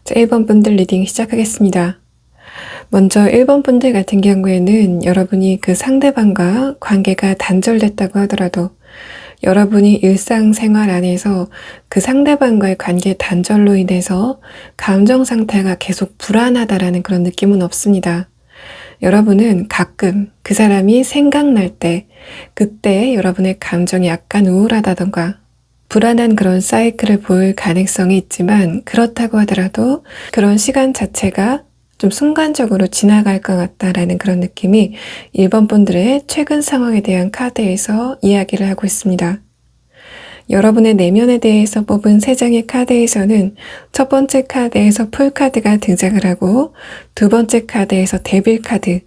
자, 1번 분들 리딩 시작하겠습니다. 먼저 1번 분들 같은 경우에는 여러분이 그 상대방과 관계가 단절됐다고 하더라도 여러분이 일상생활 안에서 그 상대방과의 관계 단절로 인해서 감정 상태가 계속 불안하다라는 그런 느낌은 없습니다. 여러분은 가끔 그 사람이 생각날 때, 그때 여러분의 감정이 약간 우울하다던가 불안한 그런 사이클을 보일 가능성이 있지만, 그렇다고 하더라도 그런 시간 자체가 좀 순간적으로 지나갈 것 같다라는 그런 느낌이 1번 분들의 최근 상황에 대한 카드에서 이야기를 하고 있습니다. 여러분의 내면에 대해서 뽑은 3장의 카드에서는 첫 번째 카드에서 풀카드가 등장을 하고, 두 번째 카드에서 데빌 카드,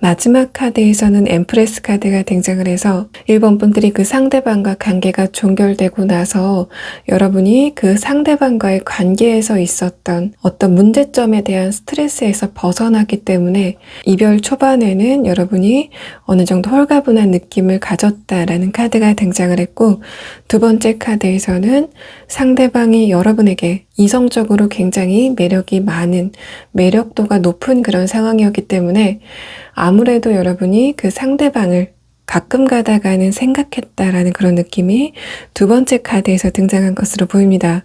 마지막 카드에서는 엠프레스 카드가 등장을 해서 1번 분들이 그 상대방과 관계가 종결되고 나서 여러분이 그 상대방과의 관계에서 있었던 어떤 문제점에 대한 스트레스에서 벗어나기 때문에 이별 초반에는 여러분이 어느 정도 홀가분한 느낌을 가졌다라는 카드가 등장을 했고, 두 번째 카드에서는 상대방이 여러분에게 이성적으로 굉장히 매력이 많은, 매력도가 높은 그런 상황이었기 때문에 아무래도 여러분이 그 상대방을 가끔 가다가는 생각했다라는 그런 느낌이 두 번째 카드에서 등장한 것으로 보입니다.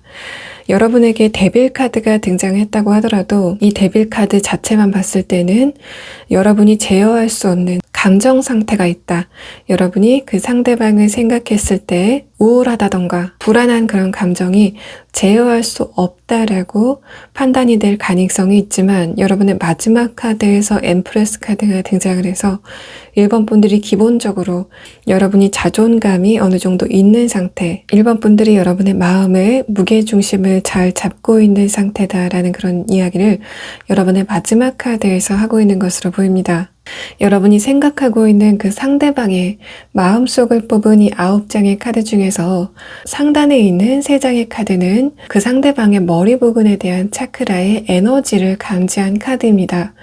여러분에게 데빌 카드가 등장했다고 하더라도 이 데빌 카드 자체만 봤을 때는 여러분이 제어할 수 없는 감정 상태가 있다. 여러분이 그 상대방을 생각했을 때 우울하다던가 불안한 그런 감정이 제어할 수 없다라고 판단이 될 가능성이 있지만, 여러분의 마지막 카드에서 엠프레스 카드가 등장을 해서 1번 분들이 기본적으로 여러분이 자존감이 어느 정도 있는 상태, 1번 분들이 여러분의 마음의 무게중심을 잘 잡고 있는 상태다라는 그런 이야기를 여러분의 마지막 카드에서 하고 있는 것으로 보입니다. 여러분이 생각하고 있는 그 상대방의 마음속을 뽑은 이 9장의 카드 중에서 상단에 있는 3장의 카드는 그 상대방의 머리 부분에 대한 차크라의 에너지를 감지한 카드입니다.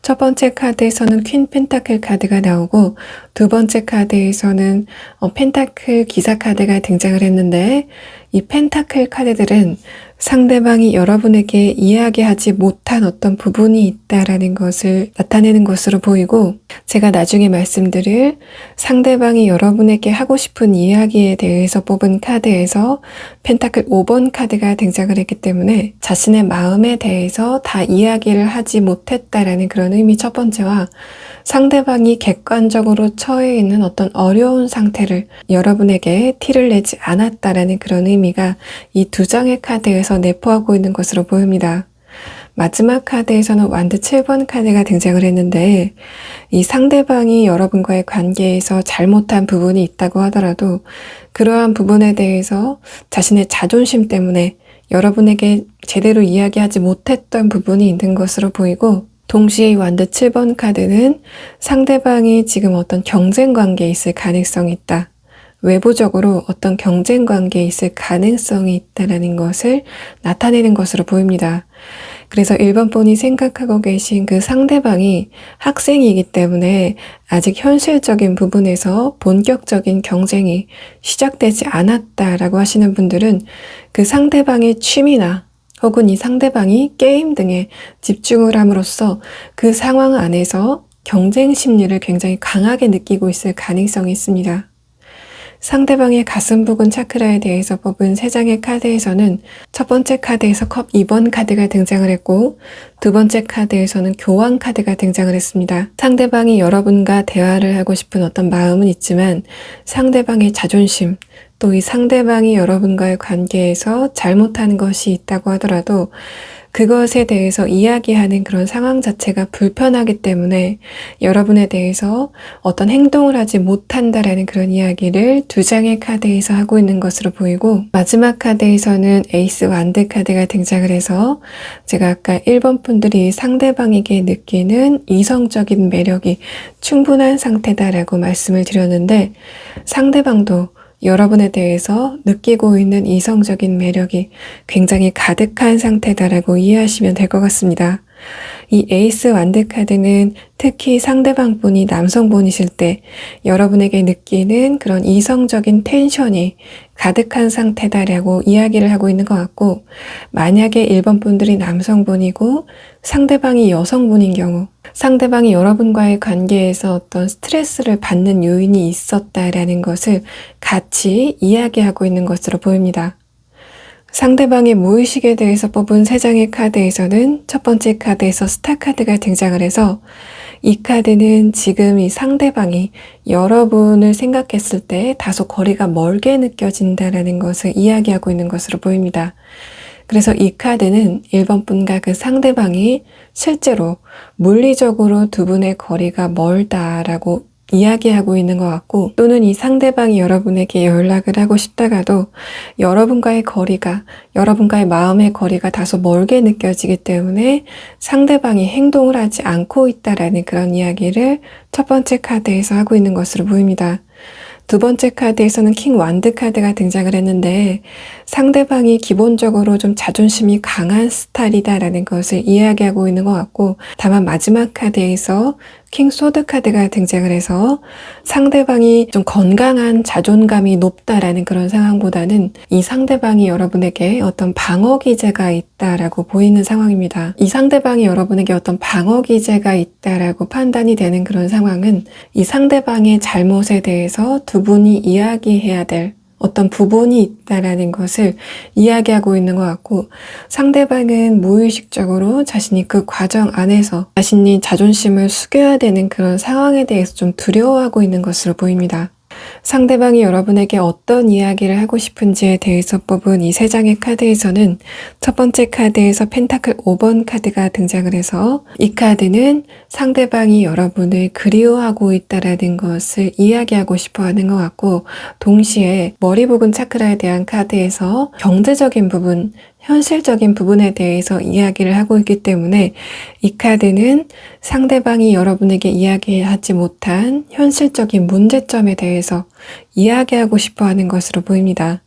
첫 번째 카드에서는 퀸 펜타클 카드가 나오고, 두 번째 카드에서는 펜타클 기사 카드가 등장을 했는데, 이 펜타클 카드들은 상대방이 여러분에게 이야기하지 못한 어떤 부분이 있다라는 것을 나타내는 것으로 보이고, 제가 나중에 말씀드릴 상대방이 여러분에게 하고 싶은 이야기에 대해서 뽑은 카드에서 펜타클 5번 카드가 등장을 했기 때문에 자신의 마음에 대해서 다 이야기를 하지 못했다라는 그런 의미 첫 번째와, 상대방이 객관적으로 처해 있는 어떤 어려운 상태를 여러분에게 티를 내지 않았다라는 그런 의미가 이 2장의 카드에서 내포하고 있는 것으로 보입니다. 마지막 카드에서는 완드 7번 카드가 등장을 했는데, 이 상대방이 여러분과의 관계에서 잘못한 부분이 있다고 하더라도 그러한 부분에 대해서 자신의 자존심 때문에 여러분에게 제대로 이야기하지 못했던 부분이 있는 것으로 보이고, 동시에 이 완드 7번 카드는 상대방이 지금 어떤 경쟁 관계에 있을 가능성이 있다. 외부적으로 어떤 경쟁 관계에 있을 가능성이 있다는 것을 나타내는 것으로 보입니다. 그래서 1번 분이 생각하고 계신 그 상대방이 학생이기 때문에 아직 현실적인 부분에서 본격적인 경쟁이 시작되지 않았다라고 하시는 분들은 그 상대방의 취미나 혹은 이 상대방이 게임 등에 집중을 함으로써 그 상황 안에서 경쟁 심리를 굉장히 강하게 느끼고 있을 가능성이 있습니다. 상대방의 가슴 부근 차크라에 대해서 뽑은 3장의 카드에서는 첫 번째 카드에서 컵 2번 카드가 등장을 했고, 두 번째 카드에서는 교황 카드가 등장을 했습니다. 상대방이 여러분과 대화를 하고 싶은 어떤 마음은 있지만 상대방의 자존심, 또 이 상대방이 여러분과의 관계에서 잘못한 것이 있다고 하더라도 그것에 대해서 이야기하는 그런 상황 자체가 불편하기 때문에 여러분에 대해서 어떤 행동을 하지 못한다라는 그런 이야기를 2장의 카드에서 하고 있는 것으로 보이고, 마지막 카드에서는 에이스 완드 카드가 등장을 해서 제가 아까 1번 분들이 상대방에게 느끼는 이성적인 매력이 충분한 상태다라고 말씀을 드렸는데, 상대방도 여러분에 대해서 느끼고 있는 이성적인 매력이 굉장히 가득한 상태다라고 이해하시면 될 것 같습니다. 이 에이스 완드 카드는 특히 상대방분이 남성분이실 때 여러분에게 느끼는 그런 이성적인 텐션이 가득한 상태다라고 이야기를 하고 있는 것 같고, 만약에 1번 분들이 남성분이고 상대방이 여성분인 경우, 상대방이 여러분과의 관계에서 어떤 스트레스를 받는 요인이 있었다라는 것을 같이 이야기하고 있는 것으로 보입니다. 상대방의 무의식에 대해서 뽑은 3장의 카드에서는 첫 번째 카드에서 스타 카드가 등장을 해서, 이 카드는 지금 이 상대방이 여러분을 생각했을 때 다소 거리가 멀게 느껴진다라는 것을 이야기하고 있는 것으로 보입니다. 그래서 이 카드는 1번 분과 그 상대방이 실제로 물리적으로 두 분의 거리가 멀다라고 이야기하고 있는 것 같고, 또는 이 상대방이 여러분에게 연락을 하고 싶다가도 여러분과의 거리가, 여러분과의 마음의 거리가 다소 멀게 느껴지기 때문에 상대방이 행동을 하지 않고 있다라는 그런 이야기를 첫 번째 카드에서 하고 있는 것으로 보입니다. 두 번째 카드에서는 킹 완드 카드가 등장을 했는데, 상대방이 기본적으로 좀 자존심이 강한 스타일이다라는 것을 이야기하고 있는 것 같고, 다만 마지막 카드에서 킹 소드 카드가 등장을 해서 상대방이 좀 건강한 자존감이 높다라는 그런 상황보다는 이 상대방이 여러분에게 어떤 방어 기제가 있다라고 보이는 상황입니다. 이 상대방이 여러분에게 어떤 방어 기제가 있다라고 판단이 되는 그런 상황은 이 상대방의 잘못에 대해서 두 분이 이야기해야 될 어떤 부분이 있다라는 것을 이야기하고 있는 것 같고, 상대방은 무의식적으로 자신이 그 과정 안에서 자신이 자존심을 숙여야 되는 그런 상황에 대해서 좀 두려워하고 있는 것으로 보입니다. 상대방이 여러분에게 어떤 이야기를 하고 싶은지에 대해서 뽑은 이 3장의 카드에서는 첫 번째 카드에서 펜타클 5번 카드가 등장을 해서, 이 카드는 상대방이 여러분을 그리워하고 있다라는 것을 이야기하고 싶어 하는 것 같고, 동시에 머리 부근 차크라에 대한 카드에서 경제적인 부분, 현실적인 부분에 대해서 이야기를 하고 있기 때문에 이 카드는 상대방이 여러분에게 이야기하지 못한 현실적인 문제점에 대해서 이야기하고 싶어 하는 것으로 보입니다.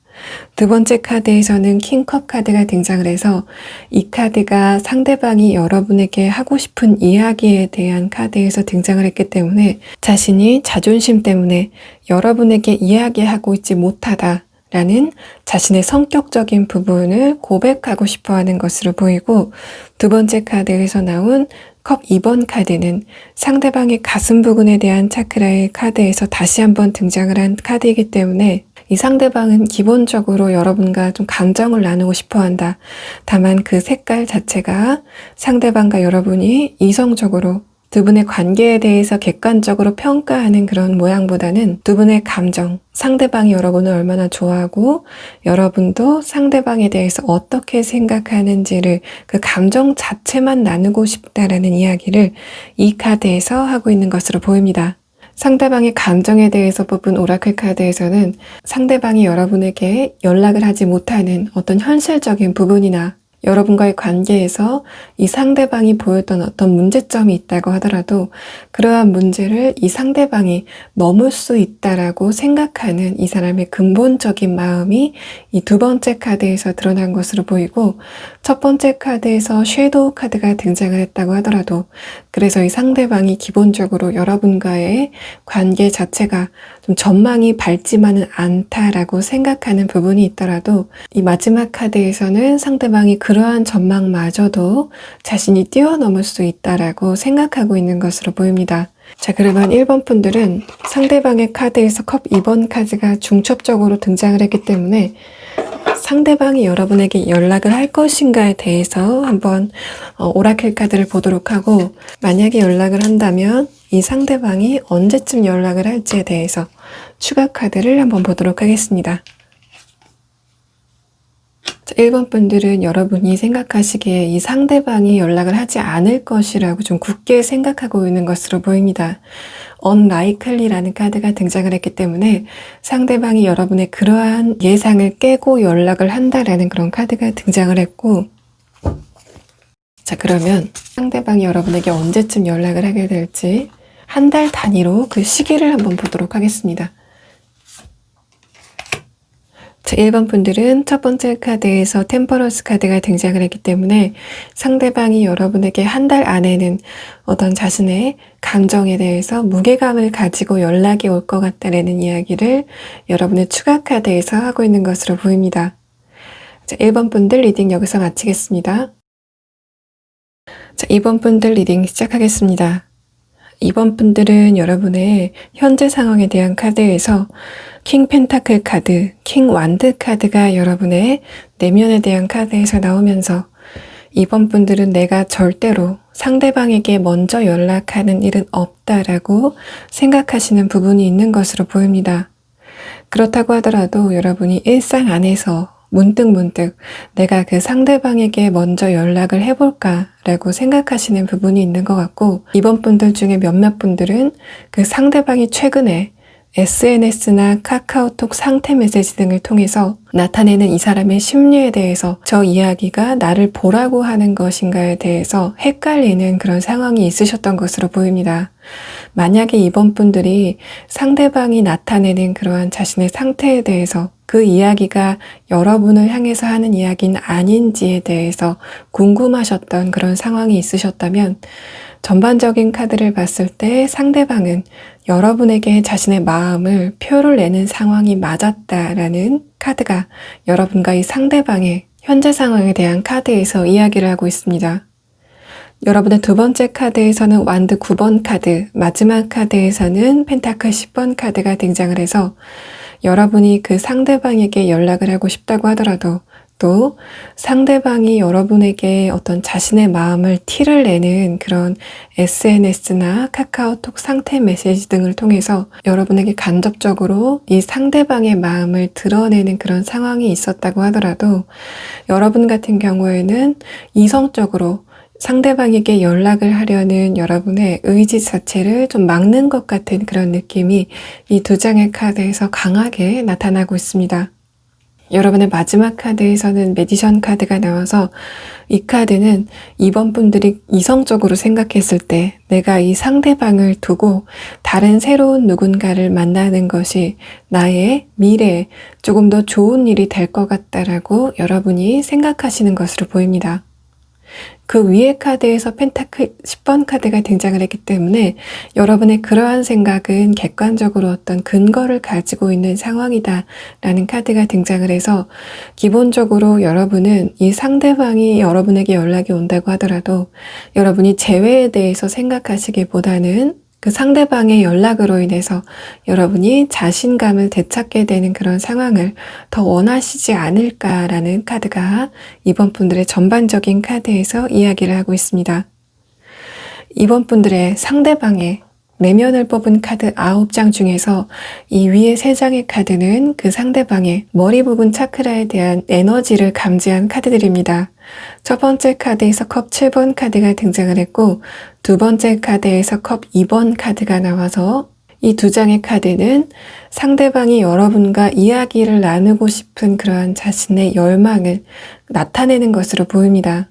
두 번째 카드에서는 킹컵 카드가 등장을 해서, 이 카드가 상대방이 여러분에게 하고 싶은 이야기에 대한 카드에서 등장을 했기 때문에 자신이 자존심 때문에 여러분에게 이야기하고 있지 못하다 라는 자신의 성격적인 부분을 고백하고 싶어 하는 것으로 보이고, 두 번째 카드에서 나온 컵 2번 카드는 상대방의 가슴 부분에 대한 차크라의 카드에서 다시 한번 등장을 한 카드이기 때문에 이 상대방은 기본적으로 여러분과 좀 감정을 나누고 싶어 한다. 다만 그 색깔 자체가 상대방과 여러분이 이성적으로 두 분의 관계에 대해서 객관적으로 평가하는 그런 모양보다는 두 분의 감정, 상대방이 여러분을 얼마나 좋아하고 여러분도 상대방에 대해서 어떻게 생각하는지를 그 감정 자체만 나누고 싶다라는 이야기를 이 카드에서 하고 있는 것으로 보입니다. 상대방의 감정에 대해서 뽑은 오라클 카드에서는 상대방이 여러분에게 연락을 하지 못하는 어떤 현실적인 부분이나 여러분과의 관계에서 이 상대방이 보였던 어떤 문제점이 있다고 하더라도 그러한 문제를 이 상대방이 넘을 수 있다라고 생각하는 이 사람의 근본적인 마음이 이 두 번째 카드에서 드러난 것으로 보이고, 첫 번째 카드에서 섀도우 카드가 등장을 했다고 하더라도, 그래서 이 상대방이 기본적으로 여러분과의 관계 자체가 좀 전망이 밝지만은 않다라고 생각하는 부분이 있더라도, 이 마지막 카드에서는 상대방이 그러한 전망마저도 자신이 뛰어넘을 수 있다라고 생각하고 있는 것으로 보입니다. 자, 그러면 1번 분들은 상대방의 카드에서 컵 2번 카드가 중첩적으로 등장을 했기 때문에 상대방이 여러분에게 연락을 할 것인가에 대해서 한번 오라클 카드를 보도록 하고, 만약에 연락을 한다면 이 상대방이 언제쯤 연락을 할지에 대해서 추가 카드를 한번 보도록 하겠습니다. 자, 1번 분들은 여러분이 생각하시기에 이 상대방이 연락을 하지 않을 것이라고 좀 굳게 생각하고 있는 것으로 보입니다. unlikely라는 카드가 등장을 했기 때문에 상대방이 여러분의 그러한 예상을 깨고 연락을 한다라는 그런 카드가 등장을 했고, 자, 그러면 상대방이 여러분에게 언제쯤 연락을 하게 될지 한 달 단위로 그 시기를 한번 보도록 하겠습니다. 자, 1번 분들은 첫 번째 카드에서 템퍼런스 카드가 등장을 했기 때문에 상대방이 여러분에게 한 달 안에는 어떤 자신의 감정에 대해서 무게감을 가지고 연락이 올 것 같다라는 이야기를 여러분의 추가 카드에서 하고 있는 것으로 보입니다. 자, 1번 분들 리딩 여기서 마치겠습니다. 자, 2번 분들 리딩 시작하겠습니다. 2번 분들은 여러분의 현재 상황에 대한 카드에서 킹 펜타클 카드, 킹 완드 카드가 여러분의 내면에 대한 카드에서 나오면서 2번 분들은 내가 절대로 상대방에게 먼저 연락하는 일은 없다라고 생각하시는 부분이 있는 것으로 보입니다. 그렇다고 하더라도 여러분이 일상 안에서 문득 내가 그 상대방에게 먼저 연락을 해볼까라고 생각하시는 부분이 있는 것 같고, 이번 분들 중에 몇몇 분들은 그 상대방이 최근에 SNS나 카카오톡 상태 메시지 등을 통해서 나타내는 이 사람의 심리에 대해서 저 이야기가 나를 보라고 하는 것인가에 대해서 헷갈리는 그런 상황이 있으셨던 것으로 보입니다. 만약에 이번 분들이 상대방이 나타내는 그러한 자신의 상태에 대해서 그 이야기가 여러분을 향해서 하는 이야기는 아닌지에 대해서 궁금하셨던 그런 상황이 있으셨다면, 전반적인 카드를 봤을 때 상대방은 여러분에게 자신의 마음을 표를 내는 상황이 맞았다라는 카드가 여러분과 이 상대방의 현재 상황에 대한 카드에서 이야기를 하고 있습니다. 여러분의 두 번째 카드에서는 완드 9번 카드, 마지막 카드에서는 펜타클 10번 카드가 등장을 해서 여러분이 그 상대방에게 연락을 하고 싶다고 하더라도, 또 상대방이 여러분에게 어떤 자신의 마음을 티를 내는 그런 SNS나 카카오톡 상태 메시지 등을 통해서 여러분에게 간접적으로 이 상대방의 마음을 드러내는 그런 상황이 있었다고 하더라도, 여러분 같은 경우에는 이성적으로 상대방에게 연락을 하려는 여러분의 의지 자체를 좀 막는 것 같은 그런 느낌이 이 두 장의 카드에서 강하게 나타나고 있습니다. 여러분의 마지막 카드에서는 매지션 카드가 나와서 이 카드는 이번 분들이 이성적으로 생각했을 때 내가 이 상대방을 두고 다른 새로운 누군가를 만나는 것이 나의 미래에 조금 더 좋은 일이 될 것 같다라고 여러분이 생각하시는 것으로 보입니다. 그 위의 카드에서 펜타클 10번 카드가 등장을 했기 때문에 여러분의 그러한 생각은 객관적으로 어떤 근거를 가지고 있는 상황이다 라는 카드가 등장을 해서, 기본적으로 여러분은 이 상대방이 여러분에게 연락이 온다고 하더라도 여러분이 재회에 대해서 생각하시기보다는 그 상대방의 연락으로 인해서 여러분이 자신감을 되찾게 되는 그런 상황을 더 원하시지 않을까라는 카드가 이번 분들의 전반적인 카드에서 이야기를 하고 있습니다. 이번 분들의 상대방의 내면을 뽑은 카드 9장 중에서 이 위에 3장의 카드는 그 상대방의 머리 부분 차크라에 대한 에너지를 감지한 카드들입니다. 첫 번째 카드에서 컵 7번 카드가 등장을 했고, 두 번째 카드에서 컵 2번 카드가 나와서 이 두 장의 카드는 상대방이 여러분과 이야기를 나누고 싶은 그러한 자신의 열망을 나타내는 것으로 보입니다.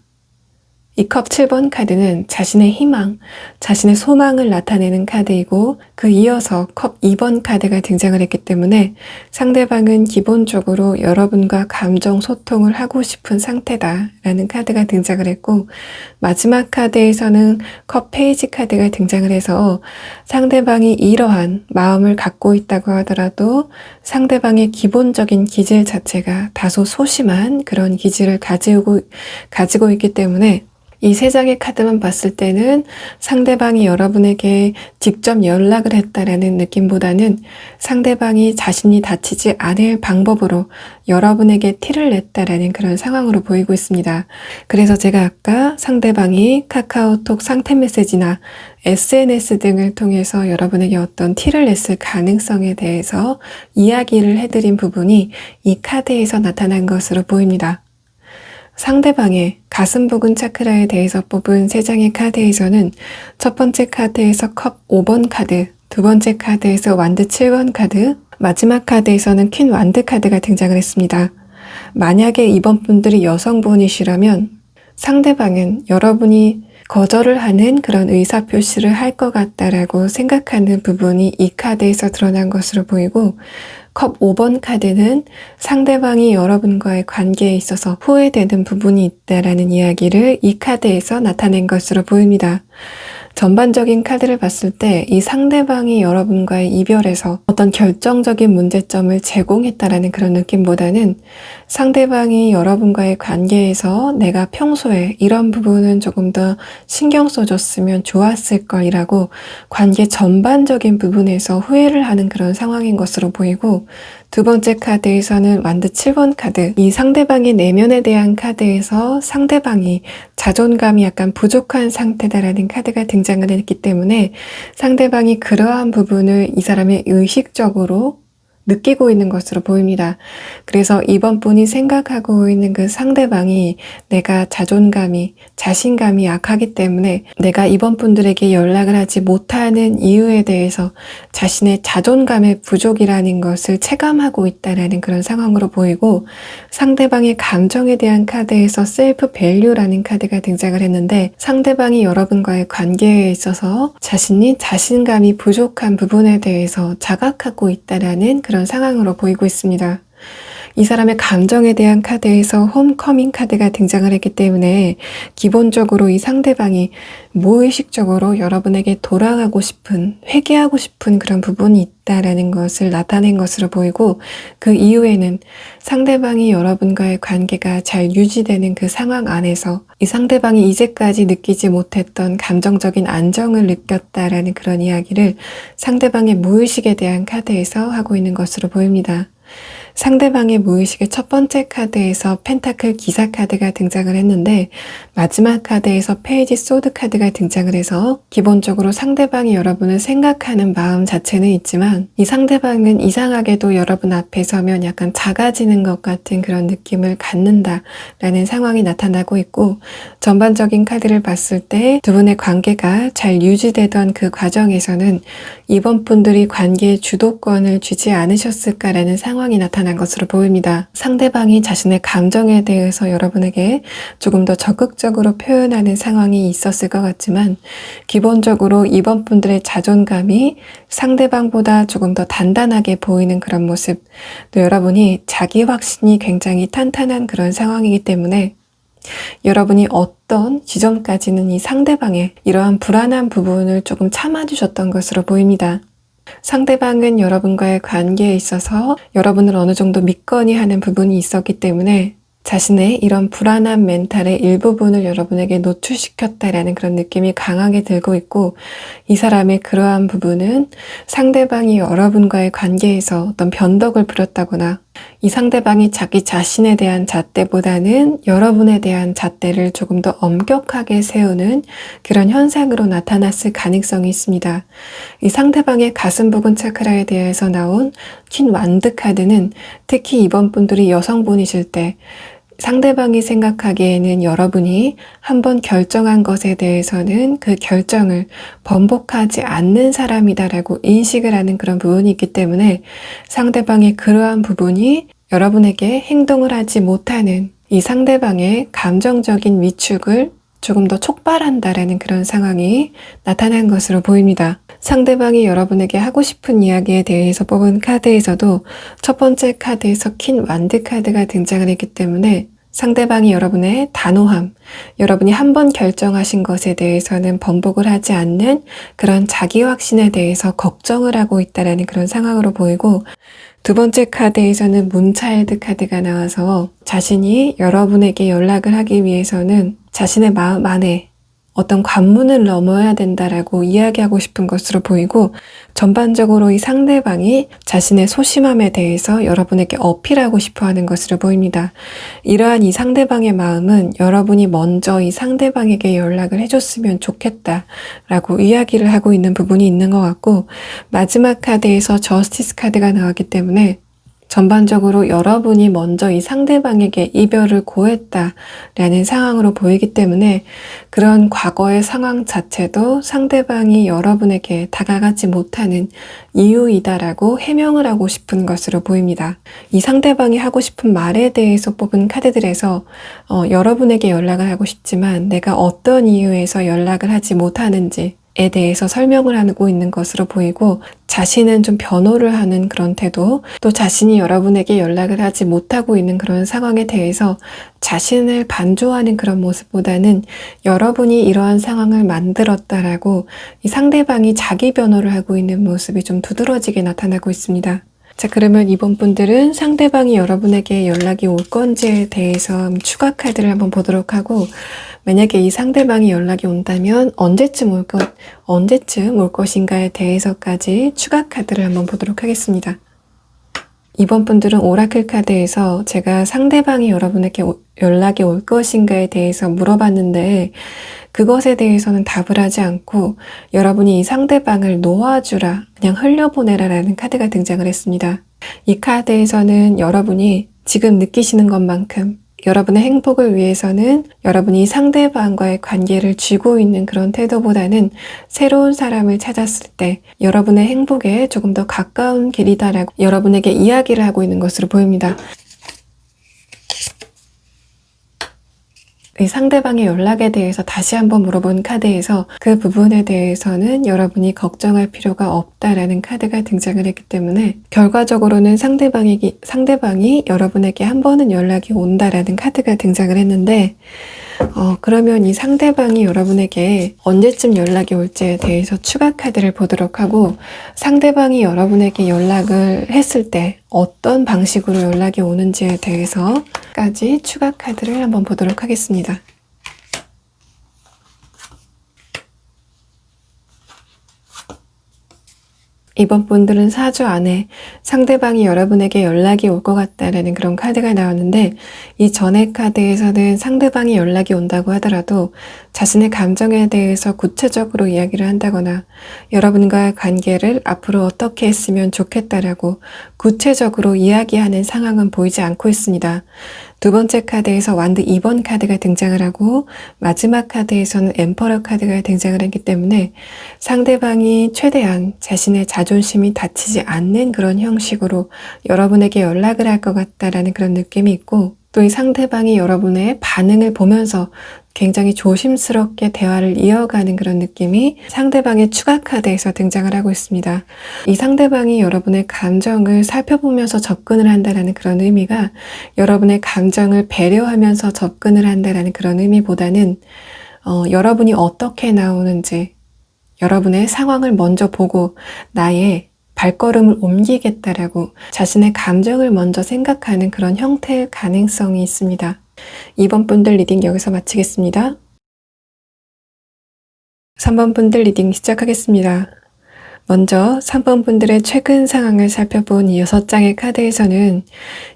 이 컵 7번 카드는 자신의 희망, 자신의 소망을 나타내는 카드이고, 그 이어서 컵 2번 카드가 등장을 했기 때문에 상대방은 기본적으로 여러분과 감정 소통을 하고 싶은 상태다라는 카드가 등장을 했고, 마지막 카드에서는 컵 페이지 카드가 등장을 해서 상대방이 이러한 마음을 갖고 있다고 하더라도 상대방의 기본적인 기질 자체가 다소 소심한 그런 기질을 가지고 있기 때문에 이 3장의 카드만 봤을 때는 상대방이 여러분에게 직접 연락을 했다라는 느낌보다는 상대방이 자신이 다치지 않을 방법으로 여러분에게 티를 냈다라는 그런 상황으로 보이고 있습니다. 그래서 제가 아까 상대방이 카카오톡 상태 메시지나 SNS 등을 통해서 여러분에게 어떤 티를 냈을 가능성에 대해서 이야기를 해드린 부분이 이 카드에서 나타난 것으로 보입니다. 상대방의 가슴 부근 차크라에 대해서 뽑은 3장의 카드에서는 첫 번째 카드에서 컵 5번 카드, 두 번째 카드에서 완드 7번 카드, 마지막 카드에서는 퀸 완드 카드가 등장을 했습니다. 만약에 이번 분들이 여성분이시라면 상대방은 여러분이 거절을 하는 그런 의사표시를 할 것 같다라고 생각하는 부분이 이 카드에서 드러난 것으로 보이고, 컵 5번 카드는 상대방이 여러분과의 관계에 있어서 후회되는 부분이 있다라는 이야기를 이 카드에서 나타낸 것으로 보입니다. 전반적인 카드를 봤을 때 이 상대방이 여러분과의 이별에서 어떤 결정적인 문제점을 제공했다라는 그런 느낌보다는 상대방이 여러분과의 관계에서 내가 평소에 이런 부분은 조금 더 신경 써줬으면 좋았을 걸이라고 관계 전반적인 부분에서 후회를 하는 그런 상황인 것으로 보이고, 두 번째 카드에서는 완드 7번 카드, 이 상대방의 내면에 대한 카드에서 상대방이 자존감이 약간 부족한 상태다라는 카드가 등장을 했기 때문에 상대방이 그러한 부분을 이 사람의 의식적으로 느끼고 있는 것으로 보입니다. 그래서 이번 분이 생각하고 있는 그 상대방이 내가 자신감이 약하기 때문에 내가 이번 분들에게 연락을 하지 못하는 이유에 대해서 자신의 자존감의 부족이라는 것을 체감하고 있다는 그런 상황으로 보이고, 상대방의 감정에 대한 카드에서 셀프 밸류라는 카드가 등장을 했는데, 상대방이 여러분과의 관계에 있어서 자신이 자신감이 부족한 부분에 대해서 자각하고 있다는 그런 상황으로 보이고 있습니다. 이 사람의 감정에 대한 카드에서 홈커밍 카드가 등장을 했기 때문에 기본적으로 이 상대방이 무의식적으로 여러분에게 돌아가고 싶은, 회개하고 싶은 그런 부분이 있다라는 것을 나타낸 것으로 보이고, 그 이후에는 상대방이 여러분과의 관계가 잘 유지되는 그 상황 안에서 이 상대방이 이제까지 느끼지 못했던 감정적인 안정을 느꼈다라는 그런 이야기를 상대방의 무의식에 대한 카드에서 하고 있는 것으로 보입니다. 상대방의 무의식의 첫 번째 카드에서 펜타클 기사 카드가 등장을 했는데, 마지막 카드에서 페이지 소드 카드가 등장을 해서 기본적으로 상대방이 여러분을 생각하는 마음 자체는 있지만 이 상대방은 이상하게도 여러분 앞에 서면 약간 작아지는 것 같은 그런 느낌을 갖는다라는 상황이 나타나고 있고, 전반적인 카드를 봤을 때 두 분의 관계가 잘 유지되던 그 과정에서는 이번 분들이 관계의 주도권을 쥐지 않으셨을까라는 상황이 나타난 것으로 보입니다. 상대방이 자신의 감정에 대해서 여러분에게 조금 더 적극적으로 표현하는 상황이 있었을 것 같지만, 기본적으로 이번 분들의 자존감이 상대방보다 조금 더 단단하게 보이는 그런 모습, 또 여러분이 자기 확신이 굉장히 탄탄한 그런 상황이기 때문에 여러분이 어떤 지점까지는 이 상대방의 이러한 불안한 부분을 조금 참아주셨던 것으로 보입니다. 상대방은 여러분과의 관계에 있어서 여러분을 어느 정도 믿거니 하는 부분이 있었기 때문에 자신의 이런 불안한 멘탈의 일부분을 여러분에게 노출시켰다라는 그런 느낌이 강하게 들고 있고, 이 사람의 그러한 부분은 상대방이 여러분과의 관계에서 어떤 변덕을 부렸다거나 이 상대방이 자기 자신에 대한 잣대보다는 여러분에 대한 잣대를 조금 더 엄격하게 세우는 그런 현상으로 나타났을 가능성이 있습니다. 이 상대방의 가슴 부근 차크라에 대해서 나온 퀸 완드 카드는 특히 이번 분들이 여성분이실 때 상대방이 생각하기에는 여러분이 한번 결정한 것에 대해서는 그 결정을 번복하지 않는 사람이다라고 인식을 하는 그런 부분이 있기 때문에 상대방의 그러한 부분이 여러분에게 행동을 하지 못하는 이 상대방의 감정적인 위축을 조금 더 촉발한다라는 그런 상황이 나타난 것으로 보입니다. 상대방이 여러분에게 하고 싶은 이야기에 대해서 뽑은 카드에서도 첫 번째 카드에서 퀸 완드 카드가 등장을 했기 때문에 상대방이 여러분의 단호함, 여러분이 한번 결정하신 것에 대해서는 번복을 하지 않는 그런 자기 확신에 대해서 걱정을 하고 있다는 그런 상황으로 보이고, 두 번째 카드에서는 문차일드 카드가 나와서 자신이 여러분에게 연락을 하기 위해서는 자신의 마음 안에 어떤 관문을 넘어야 된다라고 이야기하고 싶은 것으로 보이고, 전반적으로 이 상대방이 자신의 소심함에 대해서 여러분에게 어필하고 싶어 하는 것으로 보입니다. 이러한 이 상대방의 마음은 여러분이 먼저 이 상대방에게 연락을 해줬으면 좋겠다라고 이야기를 하고 있는 부분이 있는 것 같고, 마지막 카드에서 저스티스 카드가 나왔기 때문에 전반적으로 여러분이 먼저 이 상대방에게 이별을 고했다라는 상황으로 보이기 때문에 그런 과거의 상황 자체도 상대방이 여러분에게 다가가지 못하는 이유이다라고 해명을 하고 싶은 것으로 보입니다. 이 상대방이 하고 싶은 말에 대해서 뽑은 카드들에서 여러분에게 연락을 하고 싶지만 내가 어떤 이유에서 연락을 하지 못하는지, 대해서 설명을 하고 있는 것으로 보이고, 자신은 좀 변호를 하는 그런 태도, 또 자신이 여러분에게 연락을 하지 못하고 있는 그런 상황에 대해서 자신을 반조하는 그런 모습보다는 여러분이 이러한 상황을 만들었다라고 이 상대방이 자기 변호를 하고 있는 모습이 좀 두드러지게 나타나고 있습니다. 자, 그러면 이번 분들은 상대방이 여러분에게 연락이 올 건지에 대해서 추가 카드를 한번 보도록 하고, 만약에 이 상대방이 연락이 온다면 언제쯤 올 것인가에 대해서까지 추가 카드를 한번 보도록 하겠습니다. 이번 분들은 오라클 카드에서 제가 상대방이 여러분에게 연락이 올 것인가에 대해서 물어봤는데, 그것에 대해서는 답을 하지 않고 여러분이 이 상대방을 놓아주라, 그냥 흘려보내라라는 카드가 등장을 했습니다. 이 카드에서는 여러분이 지금 느끼시는 것만큼 여러분의 행복을 위해서는 여러분이 상대방과의 관계를 쥐고 있는 그런 태도보다는 새로운 사람을 찾았을 때 여러분의 행복에 조금 더 가까운 길이다라고 여러분에게 이야기를 하고 있는 것으로 보입니다. 이 상대방의 연락에 대해서 다시 한번 물어본 카드에서 그 부분에 대해서는 여러분이 걱정할 필요가 없다라는 카드가 등장을 했기 때문에 결과적으로는 상대방이 여러분에게 한 번은 연락이 온다라는 카드가 등장을 했는데, 그러면 이 상대방이 여러분에게 언제쯤 연락이 올지에 대해서 추가 카드를 보도록 하고, 상대방이 여러분에게 연락을 했을 때 어떤 방식으로 연락이 오는지에 대해서까지 추가 카드를 한번 보도록 하겠습니다. 이번 분들은 4주 안에 상대방이 여러분에게 연락이 올 것 같다라는 그런 카드가 나왔는데, 이 전의 카드에서는 상대방이 연락이 온다고 하더라도 자신의 감정에 대해서 구체적으로 이야기를 한다거나 여러분과의 관계를 앞으로 어떻게 했으면 좋겠다라고 구체적으로 이야기하는 상황은 보이지 않고 있습니다. 두 번째 카드에서 완드 2번 카드가 등장을 하고, 마지막 카드에서는 엠퍼러 카드가 등장을 했기 때문에 상대방이 최대한 자신의 자존심이 다치지 않는 그런 형식으로 여러분에게 연락을 할 것 같다라는 그런 느낌이 있고, 또 이 상대방이 여러분의 반응을 보면서 굉장히 조심스럽게 대화를 이어가는 그런 느낌이 상대방의 추가 카드에서 등장을 하고 있습니다. 이 상대방이 여러분의 감정을 살펴보면서 접근을 한다는 그런 의미가 여러분의 감정을 배려하면서 접근을 한다는 그런 의미보다는 여러분이 어떻게 나오는지 여러분의 상황을 먼저 보고 나의 발걸음을 옮기겠다라고 자신의 감정을 먼저 생각하는 그런 형태의 가능성이 있습니다. 이번 분들 리딩 여기서 마치겠습니다. 3번 분들 리딩 시작하겠습니다. 먼저 3번 분들의 최근 상황을 살펴본 이 6장의 카드에서는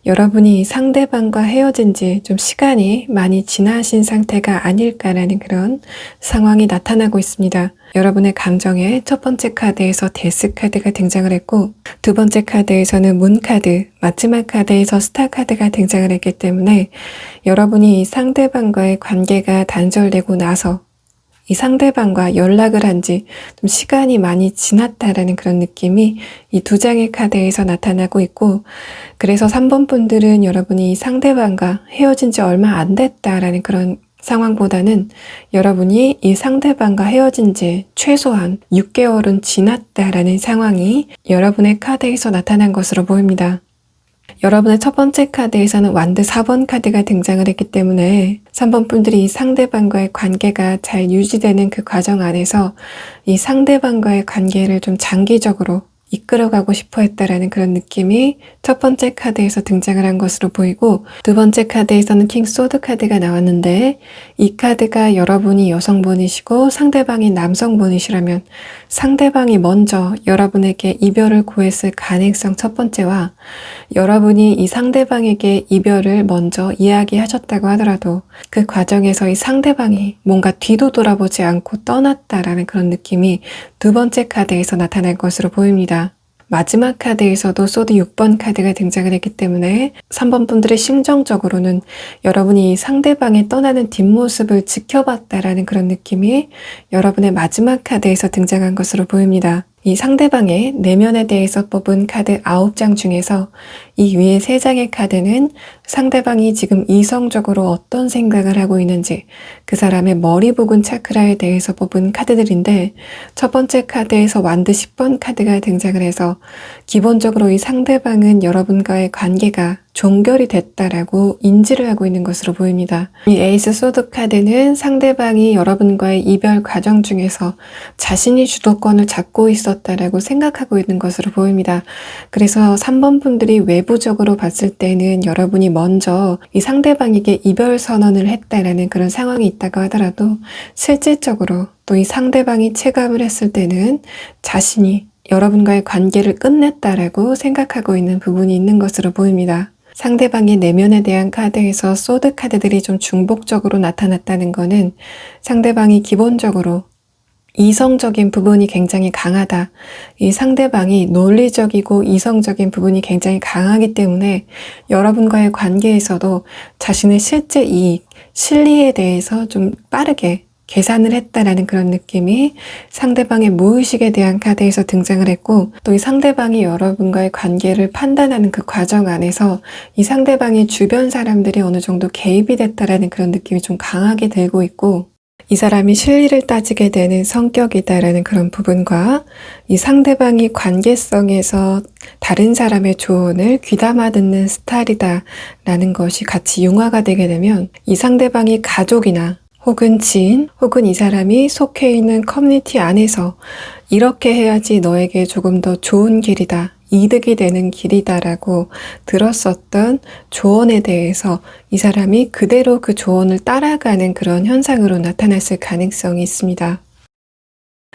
여러분이 상대방과 헤어진 지 좀 시간이 많이 지나신 상태가 아닐까라는 그런 상황이 나타나고 있습니다. 여러분의 감정의 첫 번째 카드에서 데스 카드가 등장을 했고, 두 번째 카드에서는 문 카드, 마지막 카드에서 스타 카드가 등장을 했기 때문에 여러분이 상대방과의 관계가 단절되고 나서 이 상대방과 연락을 한 지 좀 시간이 많이 지났다라는 그런 느낌이 이 두 장의 카드에서 나타나고 있고, 그래서 3번 분들은 여러분이 상대방과 헤어진 지 얼마 안 됐다라는 그런 상황보다는 여러분이 이 상대방과 헤어진 지 최소한 6개월은 지났다라는 상황이 여러분의 카드에서 나타난 것으로 보입니다. 여러분의 첫 번째 카드에서는 완드 4번 카드가 등장을 했기 때문에 3번 분들이 이 상대방과의 관계가 잘 유지되는 그 과정 안에서 이 상대방과의 관계를 좀 장기적으로 이끌어가고 싶어 했다라는 그런 느낌이 첫 번째 카드에서 등장을 한 것으로 보이고, 두 번째 카드에서는 킹 소드 카드가 나왔는데, 이 카드가 여러분이 여성분이시고 상대방이 남성분이시라면 상대방이 먼저 여러분에게 이별을 구했을 가능성 첫 번째와, 여러분이 이 상대방에게 이별을 먼저 이야기하셨다고 하더라도 그 과정에서 이 상대방이 뭔가 뒤도 돌아보지 않고 떠났다라는 그런 느낌이 두 번째 카드에서 나타날 것으로 보입니다. 마지막 카드에서도 소드 6번 카드가 등장을 했기 때문에 3번 분들의 심정적으로는 여러분이 상대방의 떠나는 뒷모습을 지켜봤다라는 그런 느낌이 여러분의 마지막 카드에서 등장한 것으로 보입니다. 이 상대방의 내면에 대해서 뽑은 카드 9장 중에서 이 위에 3장의 카드는 상대방이 지금 이성적으로 어떤 생각을 하고 있는지 그 사람의 머리 부근 차크라에 대해서 뽑은 카드들인데 첫 번째 카드에서 완드 10번 카드가 등장을 해서 기본적으로 이 상대방은 여러분과의 관계가 종결이 됐다라고 인지를 하고 있는 것으로 보입니다. 이 에이스 소드 카드는 상대방이 여러분과의 이별 과정 중에서 자신이 주도권을 잡고 있었다라고 생각하고 있는 것으로 보입니다. 그래서 3번 분들이 외부적으로 봤을 때는 여러분이 먼저 이 상대방에게 이별 선언을 했다라는 그런 상황이 있다고 하더라도 실질적으로 또 이 상대방이 체감을 했을 때는 자신이 여러분과의 관계를 끝냈다라고 생각하고 있는 부분이 있는 것으로 보입니다. 상대방의 내면에 대한 카드에서 소드 카드들이 좀 중복적으로 나타났다는 것은 상대방이 기본적으로 이성적인 부분이 굉장히 강하다. 이 상대방이 논리적이고 이성적인 부분이 굉장히 강하기 때문에 여러분과의 관계에서도 자신의 실제 이익, 실리에 대해서 좀 빠르게 계산을 했다라는 그런 느낌이 상대방의 무의식에 대한 카드에서 등장을 했고 또 이 상대방이 여러분과의 관계를 판단하는 그 과정 안에서 이 상대방의 주변 사람들이 어느 정도 개입이 됐다라는 그런 느낌이 좀 강하게 들고 있고 이 사람이 실리를 따지게 되는 성격이다라는 그런 부분과 이 상대방이 관계성에서 다른 사람의 조언을 귀담아 듣는 스타일이다라는 것이 같이 융화가 되게 되면 이 상대방이 가족이나 혹은 지인, 혹은 이 사람이 속해 있는 커뮤니티 안에서 이렇게 해야지 너에게 조금 더 좋은 길이다, 이득이 되는 길이다라고 들었었던 조언에 대해서 이 사람이 그대로 그 조언을 따라가는 그런 현상으로 나타났을 가능성이 있습니다.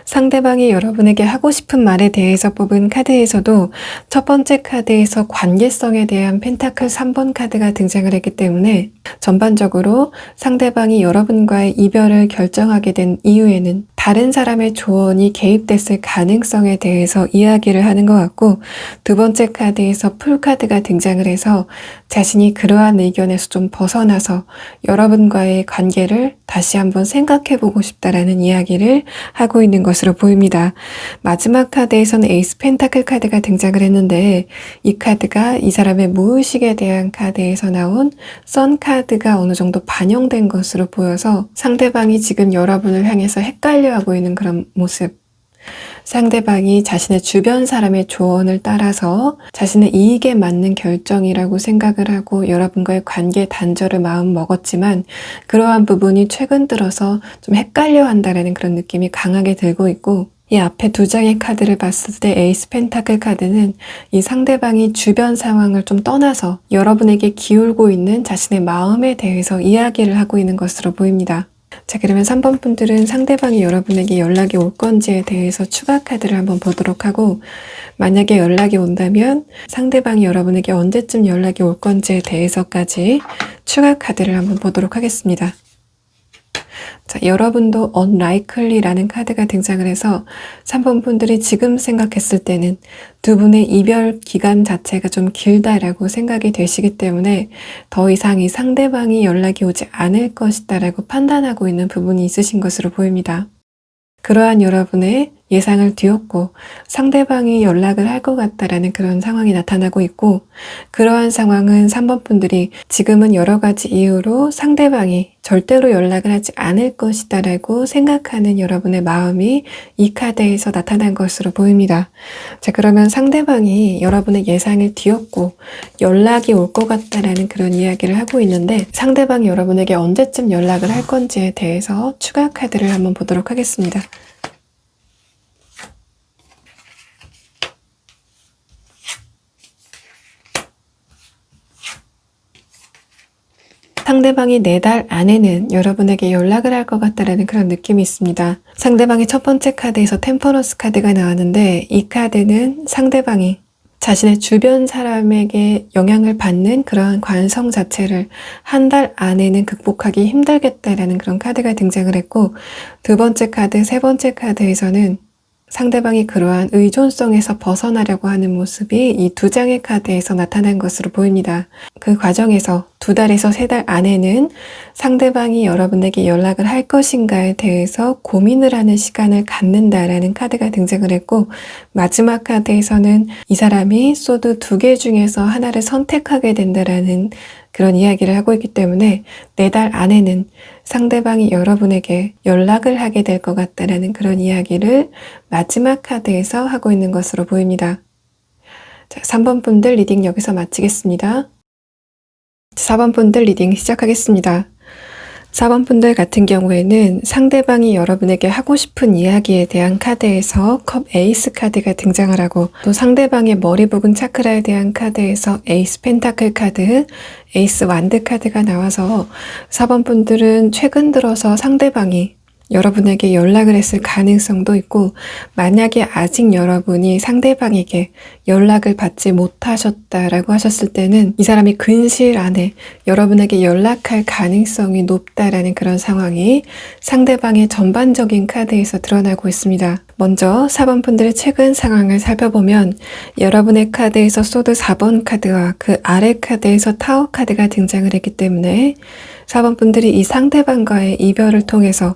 상대방이 여러분에게 하고 싶은 말에 대해서 뽑은 카드에서도 첫 번째 카드에서 관계성에 대한 펜타클 3번 카드가 등장을 했기 때문에 전반적으로 상대방이 여러분과의 이별을 결정하게 된 이유에는 다른 사람의 조언이 개입됐을 가능성에 대해서 이야기를 하는 것 같고 두 번째 카드에서 풀 카드가 등장을 해서 자신이 그러한 의견에서 좀 벗어나서 여러분과의 관계를 다시 한번 생각해보고 싶다라는 이야기를 하고 있는 것으로 보입니다. 마지막 카드에서는 에이스 펜타클 카드가 등장을 했는데 이 카드가 이 사람의 무의식에 대한 카드에서 나온 선 카드가 어느 정도 반영된 것으로 보여서 상대방이 지금 여러분을 향해서 헷갈려하고 있는 그런 모습, 상대방이 자신의 주변 사람의 조언을 따라서 자신의 이익에 맞는 결정이라고 생각을 하고 여러분과의 관계 단절을 마음 먹었지만 그러한 부분이 최근 들어서 좀 헷갈려 한다라는 그런 느낌이 강하게 들고 있고 이 앞에 두 장의 카드를 봤을 때 에이스 펜타클 카드는 이 상대방이 주변 상황을 좀 떠나서 여러분에게 기울고 있는 자신의 마음에 대해서 이야기를 하고 있는 것으로 보입니다. 자, 그러면 3번 분들은 상대방이 여러분에게 연락이 올 건지에 대해서 추가 카드를 한번 보도록 하고 만약에 연락이 온다면 상대방이 여러분에게 언제쯤 연락이 올 건지에 대해서까지 추가 카드를 한번 보도록 하겠습니다. 자, 여러분도 unlikely라는 카드가 등장을 해서 3번 분들이 지금 생각했을 때는 두 분의 이별 기간 자체가 좀 길다라고 생각이 되시기 때문에 더 이상 이 상대방이 연락이 오지 않을 것이다라고 판단하고 있는 부분이 있으신 것으로 보입니다. 그러한 여러분의 예상을 뒤엎고 상대방이 연락을 할 것 같다라는 그런 상황이 나타나고 있고 그러한 상황은 3번 분들이 지금은 여러 가지 이유로 상대방이 절대로 연락을 하지 않을 것이다 라고 생각하는 여러분의 마음이 이 카드에서 나타난 것으로 보입니다. 자, 그러면 상대방이 여러분의 예상을 뒤엎고 연락이 올 것 같다라는 그런 이야기를 하고 있는데 상대방이 여러분에게 언제쯤 연락을 할 건지에 대해서 추가 카드를 한번 보도록 하겠습니다. 상대방이 4달 안에는 여러분에게 연락을 할 것 같다라는 그런 느낌이 있습니다. 상대방의 첫 번째 카드에서 템퍼런스 카드가 나왔는데 이 카드는 상대방이 자신의 주변 사람에게 영향을 받는 그러한 관성 자체를 한 달 안에는 극복하기 힘들겠다라는 그런 카드가 등장을 했고 두 번째 카드, 세 번째 카드에서는 상대방이 그러한 의존성에서 벗어나려고 하는 모습이 이 두 장의 카드에서 나타난 것으로 보입니다. 그 과정에서 2달에서 3달 안에는 상대방이 여러분에게 연락을 할 것인가에 대해서 고민을 하는 시간을 갖는다라는 카드가 등장을 했고 마지막 카드에서는 이 사람이 소드 2개 중에서 하나를 선택하게 된다라는 그런 이야기를 하고 있기 때문에 4달 안에는 상대방이 여러분에게 연락을 하게 될 것 같다라는 그런 이야기를 마지막 카드에서 하고 있는 것으로 보입니다. 자, 3번 분들 리딩 여기서 마치겠습니다. 4번 분들 리딩 시작하겠습니다. 4번 분들 같은 경우에는 상대방이 여러분에게 하고 싶은 이야기에 대한 카드에서 컵 에이스 카드가 등장을 하고, 또 상대방의 머리 부근 차크라에 대한 카드에서 에이스 펜타클 카드, 에이스 완드 카드가 나와서 4번 분들은 최근 들어서 상대방이 여러분에게 연락을 했을 가능성도 있고, 만약에 아직 여러분이 상대방에게 연락을 받지 못하셨다라고 하셨을 때는 이 사람이 근시일 안에 여러분에게 연락할 가능성이 높다라는 그런 상황이 상대방의 전반적인 카드에서 드러나고 있습니다. 먼저 4번 분들의 최근 상황을 살펴보면 여러분의 카드에서 소드 4번 카드와 그 아래 카드에서 타워 카드가 등장을 했기 때문에 4번 분들이 이 상대방과의 이별을 통해서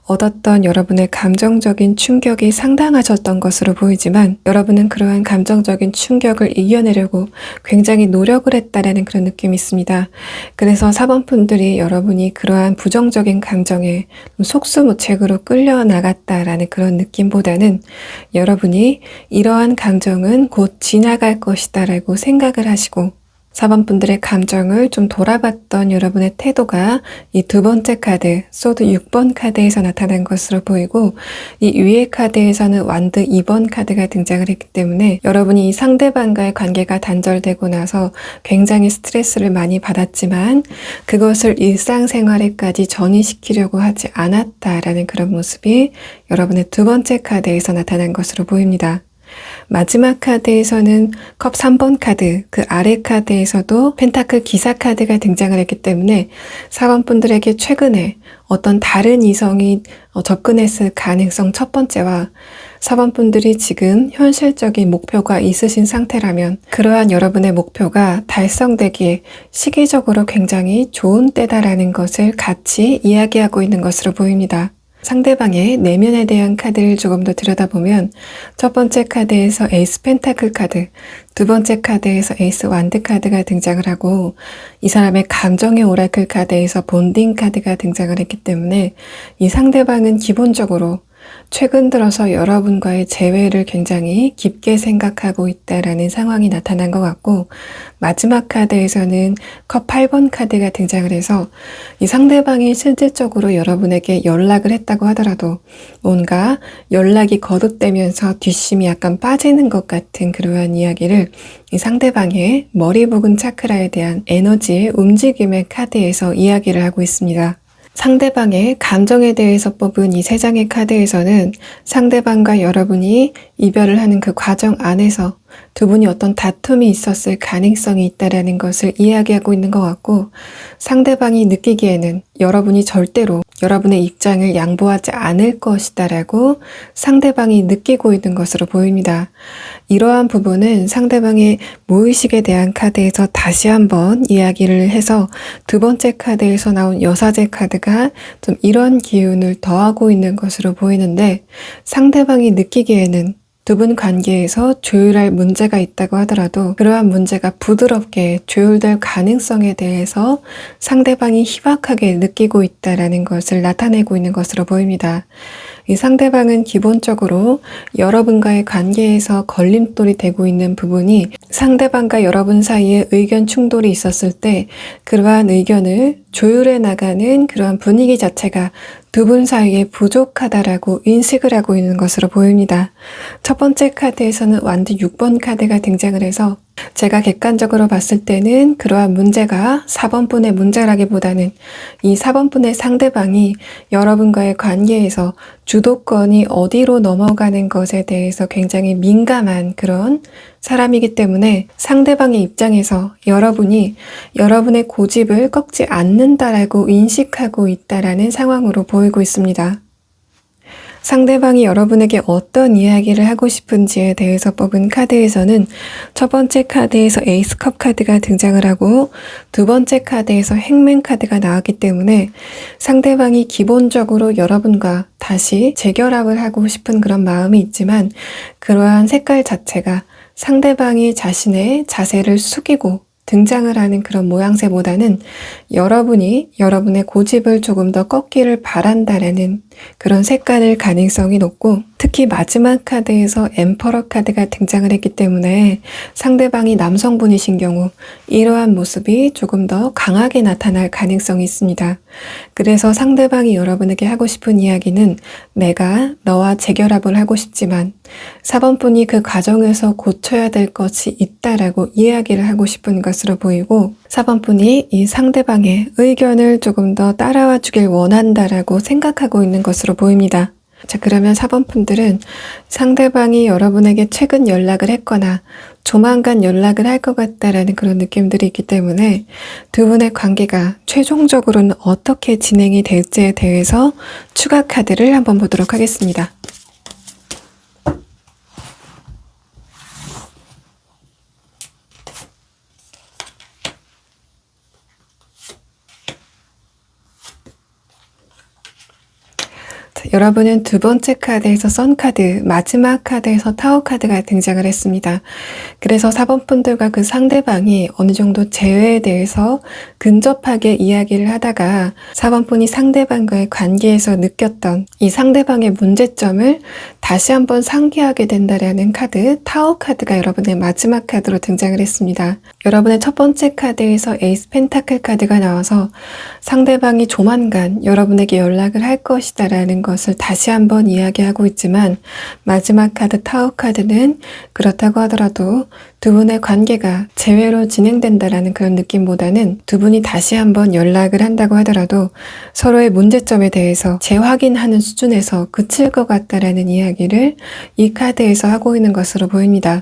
얻었던 여러분의 감정적인 충격이 상당하셨던 것으로 보이지만, 여러분은 그러한 감정적인 충격을 이겨내려고 굉장히 노력을 했다라는 그런 느낌이 있습니다. 그래서 4번 분들이 여러분이 그러한 부정적인 감정에 속수무책으로 끌려나갔다라는 그런 느낌보다는 여러분이 이러한 감정은 곧 지나갈 것이다 라고 생각을 하시고 4번 분들의 감정을 좀 돌아봤던 여러분의 태도가 이 두 번째 카드, 소드 6번 카드에서 나타난 것으로 보이고, 이 위의 카드에서는 완드 2번 카드가 등장을 했기 때문에 여러분이 이 상대방과의 관계가 단절되고 나서 굉장히 스트레스를 많이 받았지만 그것을 일상생활에까지 전이시키려고 하지 않았다라는 그런 모습이 여러분의 두 번째 카드에서 나타난 것으로 보입니다. 마지막 카드에서는 컵 3번 카드, 그 아래 카드에서도 펜타클 기사 카드가 등장을 했기 때문에 4번 분들에게 최근에 어떤 다른 이성이 접근했을 가능성 첫 번째와 4번 분들이 지금 현실적인 목표가 있으신 상태라면 그러한 여러분의 목표가 달성되기에 시기적으로 굉장히 좋은 때다라는 것을 같이 이야기하고 있는 것으로 보입니다. 상대방의 내면에 대한 카드를 조금 더 들여다보면 첫 번째 카드에서 에이스 펜타클 카드, 두 번째 카드에서 에이스 완드 카드가 등장을 하고 이 사람의 감정의 오라클 카드에서 본딩 카드가 등장을 했기 때문에 이 상대방은 기본적으로 최근 들어서 여러분과의 재회를 굉장히 깊게 생각하고 있다라는 상황이 나타난 것 같고, 마지막 카드에서는 컵 8번 카드가 등장을 해서 이 상대방이 실질적으로 여러분에게 연락을 했다고 하더라도 뭔가 연락이 거듭되면서 뒷심이 약간 빠지는 것 같은 그러한 이야기를 이 상대방의 머리 부근 차크라에 대한 에너지의 움직임의 카드에서 이야기를 하고 있습니다. 상대방의 감정에 대해서 뽑은 이 3장의 카드에서는 상대방과 여러분이 이별을 하는 그 과정 안에서 두 분이 어떤 다툼이 있었을 가능성이 있다라는 것을 이야기하고 있는 것 같고, 상대방이 느끼기에는 여러분이 절대로 여러분의 입장을 양보하지 않을 것이다라고 상대방이 느끼고 있는 것으로 보입니다. 이러한 부분은 상대방의 무의식에 대한 카드에서 다시 한번 이야기를 해서 두 번째 카드에서 나온 여사제 카드가 좀 이런 기운을 더하고 있는 것으로 보이는데, 상대방이 느끼기에는 두 분 관계에서 조율할 문제가 있다고 하더라도 그러한 문제가 부드럽게 조율될 가능성에 대해서 상대방이 희박하게 느끼고 있다라는 것을 나타내고 있는 것으로 보입니다. 이 상대방은 기본적으로 여러분과의 관계에서 걸림돌이 되고 있는 부분이 상대방과 여러분 사이에 의견 충돌이 있었을 때 그러한 의견을 조율해 나가는 그러한 분위기 자체가 두 분 사이에 부족하다라고 인식을 하고 있는 것으로 보입니다. 첫 번째 카드에서는 완드 6번 카드가 등장을 해서 제가 객관적으로 봤을 때는 그러한 문제가 4번 분의 문제라기보다는 이 4번 분의 상대방이 여러분과의 관계에서 주도권이 어디로 넘어가는 것에 대해서 굉장히 민감한 그런 사람이기 때문에 상대방의 입장에서 여러분이 여러분의 고집을 꺾지 않는다라고 인식하고 있다라는 상황으로 보이고 있습니다. 상대방이 여러분에게 어떤 이야기를 하고 싶은지에 대해서 뽑은 카드에서는 첫 번째 카드에서 에이스 컵 카드가 등장을 하고 두 번째 카드에서 행맨 카드가 나왔기 때문에 상대방이 기본적으로 여러분과 다시 재결합을 하고 싶은 그런 마음이 있지만 그러한 색깔 자체가 상대방이 자신의 자세를 숙이고 등장을 하는 그런 모양새보다는 여러분이 여러분의 고집을 조금 더 꺾기를 바란다라는 그런 색깔일 가능성이 높고, 특히 마지막 카드에서 엠퍼러 카드가 등장을 했기 때문에 상대방이 남성분이신 경우 이러한 모습이 조금 더 강하게 나타날 가능성이 있습니다. 그래서 상대방이 여러분에게 하고 싶은 이야기는 내가 너와 재결합을 하고 싶지만 4번 분이 그 과정에서 고쳐야 될 것이 있다라고 이야기를 하고 싶은 것으로 보이고, 4번 분이 이 상대방의 의견을 조금 더 따라와 주길 원한다라고 생각하고 있는 것으로 보입니다. 자, 그러면 4번 분들은 상대방이 여러분에게 최근 연락을 했거나 조만간 연락을 할 것 같다라는 그런 느낌들이 있기 때문에 두 분의 관계가 최종적으로는 어떻게 진행이 될지에 대해서 추가 카드를 한번 보도록 하겠습니다. 여러분은 두 번째 카드에서 선카드, 마지막 카드에서 타워 카드가 등장을 했습니다. 그래서 4번 분들과 그 상대방이 어느 정도 재회에 대해서 근접하게 이야기를 하다가 4번 분이 상대방과의 관계에서 느꼈던 이 상대방의 문제점을 다시 한번 상기하게 된다라는 카드, 타워 카드가 여러분의 마지막 카드로 등장을 했습니다. 여러분의 첫 번째 카드에서 에이스 펜타클 카드가 나와서 상대방이 조만간 여러분에게 연락을 할 것이다라는 것을 다시 한번 이야기하고 있지만, 마지막 카드 타워 카드는 그렇다고 하더라도 두 분의 관계가 재회로 진행된다라는 그런 느낌보다는 두 분이 다시 한번 연락을 한다고 하더라도 서로의 문제점에 대해서 재확인하는 수준에서 그칠 것 같다라는 이야기를 이 카드에서 하고 있는 것으로 보입니다.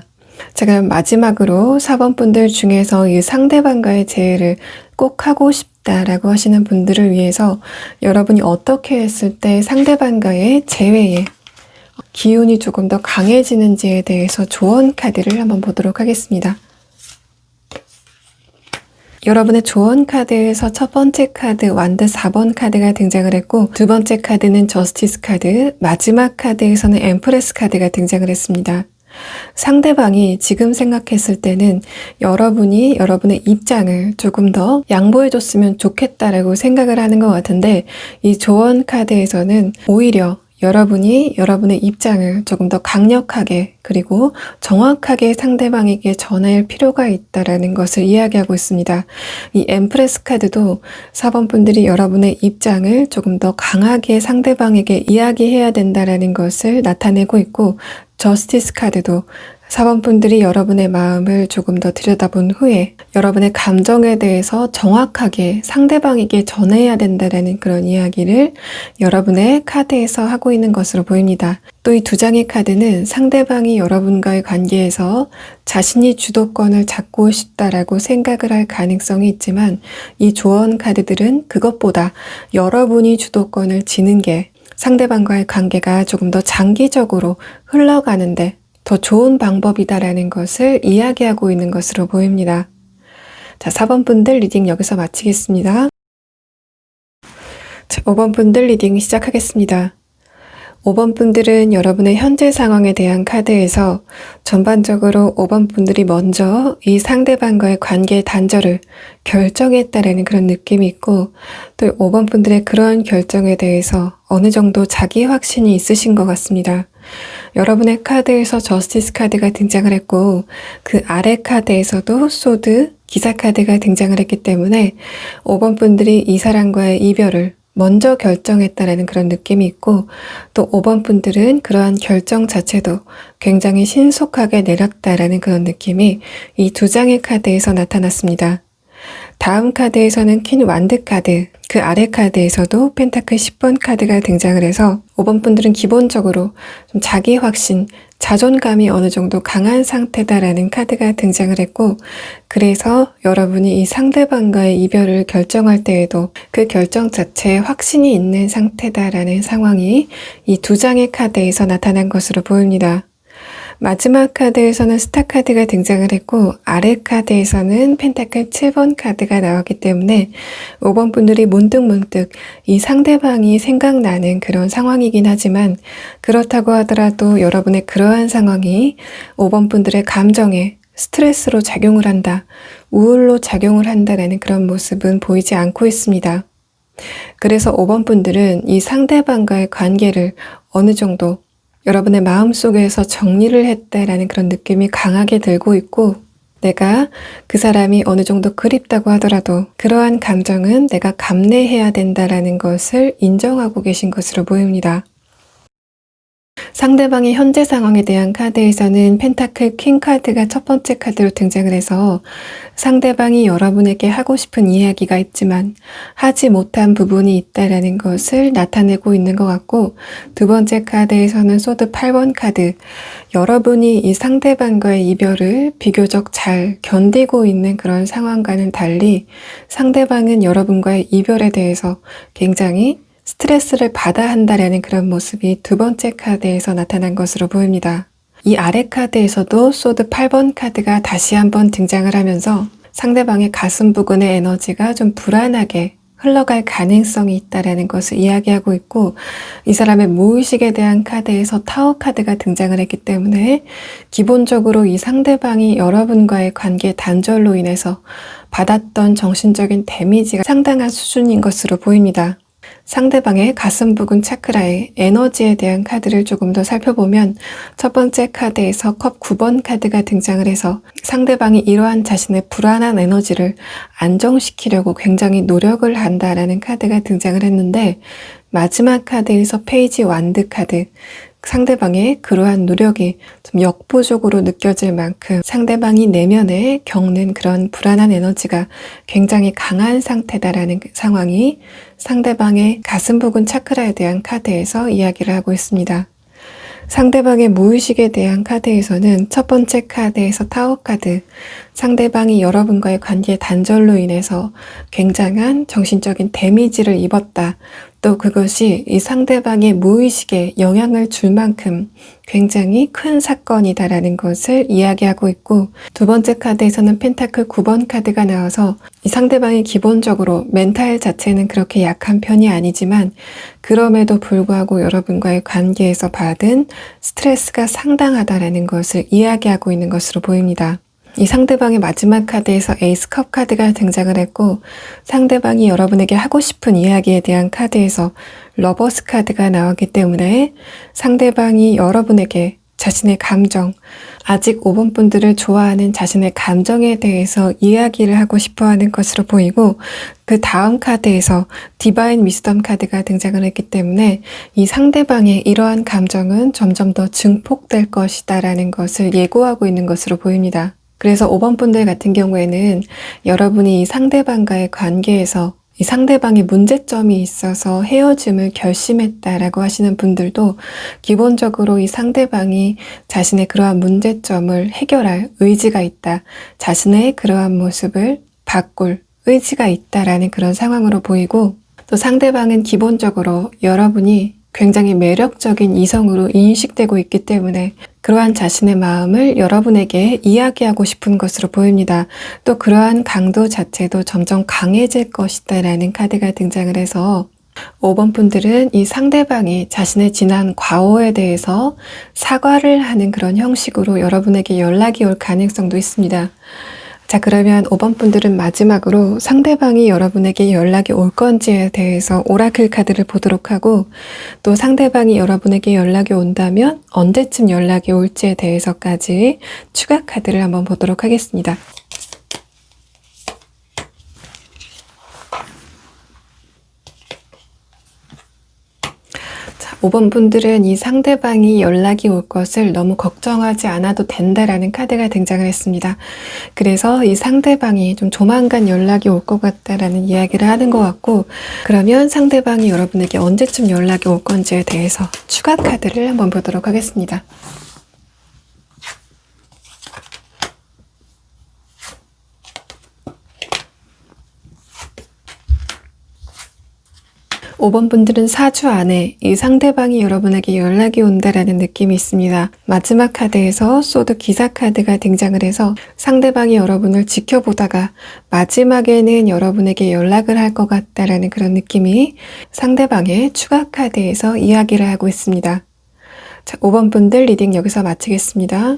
자, 그럼 마지막으로 4번 분들 중에서 이 상대방과의 재회를 꼭 하고 싶다라고 하시는 분들을 위해서 여러분이 어떻게 했을 때 상대방과의 재회에 기운이 조금 더 강해지는지에 대해서 조언 카드를 한번 보도록 하겠습니다. 여러분의 조언 카드에서 첫 번째 카드 완드 4번 카드가 등장을 했고, 두 번째 카드는 저스티스 카드, 마지막 카드에서는 엠프레스 카드가 등장을 했습니다. 상대방이 지금 생각했을 때는 여러분이 여러분의 입장을 조금 더 양보해줬으면 좋겠다라고 생각을 하는 것 같은데, 이 조언 카드에서는 오히려 여러분이 여러분의 입장을 조금 더 강력하게 그리고 정확하게 상대방에게 전할 필요가 있다라는 것을 이야기하고 있습니다. 이 엠프레스 카드도 4번 분들이 여러분의 입장을 조금 더 강하게 상대방에게 이야기해야 된다라는 것을 나타내고 있고, 저스티스 카드도 4번 분들이 여러분의 마음을 조금 더 들여다본 후에 여러분의 감정에 대해서 정확하게 상대방에게 전해야 된다라는 그런 이야기를 여러분의 카드에서 하고 있는 것으로 보입니다. 또 이 두 장의 카드는 상대방이 여러분과의 관계에서 자신이 주도권을 잡고 싶다라고 생각을 할 가능성이 있지만, 이 조언 카드들은 그것보다 여러분이 주도권을 지는 게 상대방과의 관계가 조금 더 장기적으로 흘러가는데 더 좋은 방법이다라는 것을 이야기하고 있는 것으로 보입니다. 자, 4번 분들 리딩 여기서 마치겠습니다. 자, 5번 분들 리딩 시작하겠습니다. 5번 분들은 여러분의 현재 상황에 대한 카드에서 전반적으로 5번 분들이 먼저 이 상대방과의 관계 단절을 결정했다라는 그런 느낌이 있고, 또 5번 분들의 그런 결정에 대해서 어느 정도 자기 확신이 있으신 것 같습니다. 여러분의 카드에서 저스티스 카드가 등장을 했고, 그 아래 카드에서도 소드, 기사 카드가 등장을 했기 때문에 5번 분들이 이 사람과의 이별을 먼저 결정했다라는 그런 느낌이 있고, 또 5번 분들은 그러한 결정 자체도 굉장히 신속하게 내렸다라는 그런 느낌이 이 두 장의 카드에서 나타났습니다. 다음 카드에서는 퀸 완드 카드, 그 아래 카드에서도 펜타클 10번 카드가 등장을 해서 5번 분들은 기본적으로 좀 자기 확신, 자존감이 어느 정도 강한 상태다라는 카드가 등장을 했고, 그래서 여러분이 이 상대방과의 이별을 결정할 때에도 그 결정 자체에 확신이 있는 상태다라는 상황이 이 두 장의 카드에서 나타난 것으로 보입니다. 마지막 카드에서는 스타 카드가 등장을 했고, 아래 카드에서는 펜타클 7번 카드가 나왔기 때문에 5번 분들이 문득문득 이 상대방이 생각나는 그런 상황이긴 하지만, 그렇다고 하더라도 여러분의 그러한 상황이 5번 분들의 감정에 스트레스로 작용을 한다, 우울로 작용을 한다라는 그런 모습은 보이지 않고 있습니다. 그래서 5번 분들은 이 상대방과의 관계를 어느 정도 여러분의 마음속에서 정리를 했다라는 그런 느낌이 강하게 들고 있고, 내가 그 사람이 어느 정도 그립다고 하더라도 그러한 감정은 내가 감내해야 된다라는 것을 인정하고 계신 것으로 보입니다. 상대방의 현재 상황에 대한 카드에서는 펜타클 퀸 카드가 첫 번째 카드로 등장을 해서 상대방이 여러분에게 하고 싶은 이야기가 있지만 하지 못한 부분이 있다라는 것을 나타내고 있는 것 같고, 두 번째 카드에서는 소드 8번 카드, 여러분이 이 상대방과의 이별을 비교적 잘 견디고 있는 그런 상황과는 달리 상대방은 여러분과의 이별에 대해서 굉장히 스트레스를 받아야 한다라는 그런 모습이 두 번째 카드에서 나타난 것으로 보입니다. 이 아래 카드에서도 소드 8번 카드가 다시 한번 등장을 하면서 상대방의 가슴 부근의 에너지가 좀 불안하게 흘러갈 가능성이 있다라는 것을 이야기하고 있고, 이 사람의 무의식에 대한 카드에서 타워 카드가 등장을 했기 때문에 기본적으로 이 상대방이 여러분과의 관계 단절로 인해서 받았던 정신적인 데미지가 상당한 수준인 것으로 보입니다. 상대방의 가슴 부근 차크라의 에너지에 대한 카드를 조금 더 살펴보면 첫 번째 카드에서 컵 9번 카드가 등장을 해서 상대방이 이러한 자신의 불안한 에너지를 안정시키려고 굉장히 노력을 한다라는 카드가 등장을 했는데, 마지막 카드에서 페이지 완드 카드, 상대방의 그러한 노력이 좀 역부족으로 느껴질 만큼 상대방이 내면에 겪는 그런 불안한 에너지가 굉장히 강한 상태다라는 상황이 상대방의 가슴 부근 차크라에 대한 카드에서 이야기를 하고 있습니다. 상대방의 무의식에 대한 카드에서는 첫 번째 카드에서 타워 카드, 상대방이 여러분과의 관계 단절로 인해서 굉장한 정신적인 데미지를 입었다, 또 그것이 이 상대방의 무의식에 영향을 줄 만큼 굉장히 큰 사건이다라는 것을 이야기하고 있고, 두 번째 카드에서는 펜타클 9번 카드가 나와서 이 상대방이 기본적으로 멘탈 자체는 그렇게 약한 편이 아니지만 그럼에도 불구하고 여러분과의 관계에서 받은 스트레스가 상당하다라는 것을 이야기하고 있는 것으로 보입니다. 이 상대방의 마지막 카드에서 에이스 컵 카드가 등장을 했고, 상대방이 여러분에게 하고 싶은 이야기에 대한 카드에서 러버스 카드가 나왔기 때문에 상대방이 여러분에게 자신의 감정, 아직 5번 분들을 좋아하는 자신의 감정에 대해서 이야기를 하고 싶어 하는 것으로 보이고, 그 다음 카드에서 디바인 위스덤 카드가 등장을 했기 때문에 이 상대방의 이러한 감정은 점점 더 증폭될 것이다 라는 것을 예고하고 있는 것으로 보입니다. 그래서 5번 분들 같은 경우에는 여러분이 이 상대방과의 관계에서 이 상대방의 문제점이 있어서 헤어짐을 결심했다라고 하시는 분들도 기본적으로 이 상대방이 자신의 그러한 문제점을 해결할 의지가 있다, 자신의 그러한 모습을 바꿀 의지가 있다라는 그런 상황으로 보이고, 또 상대방은 기본적으로 여러분이 굉장히 매력적인 이성으로 인식되고 있기 때문에 그러한 자신의 마음을 여러분에게 이야기하고 싶은 것으로 보입니다. 또 그러한 강도 자체도 점점 강해질 것이다 라는 카드가 등장을 해서 5번 분들은 이 상대방이 자신의 지난 과오에 대해서 사과를 하는 그런 형식으로 여러분에게 연락이 올 가능성도 있습니다. 자, 그러면 5번 분들은 마지막으로 상대방이 여러분에게 연락이 올 건지에 대해서 오라클 카드를 보도록 하고, 또 상대방이 여러분에게 연락이 온다면 언제쯤 연락이 올지에 대해서까지 추가 카드를 한번 보도록 하겠습니다. 자, 5번 분들은 이 상대방이 연락이 올 것을 너무 걱정하지 않아도 된다라는 카드가 등장을 했습니다. 그래서 이 상대방이 좀 조만간 연락이 올 것 같다라는 이야기를 하는 것 같고, 그러면 상대방이 여러분에게 언제쯤 연락이 올 건지에 대해서 추가 카드를 한번 보도록 하겠습니다. 5번 분들은 4주 안에 이 상대방이 여러분에게 연락이 온다라는 느낌이 있습니다. 마지막 카드에서 소드 기사 카드가 등장을 해서 상대방이 여러분을 지켜보다가 마지막에는 여러분에게 연락을 할 것 같다라는 그런 느낌이 상대방의 추가 카드에서 이야기를 하고 있습니다. 자, 5번 분들 리딩 여기서 마치겠습니다.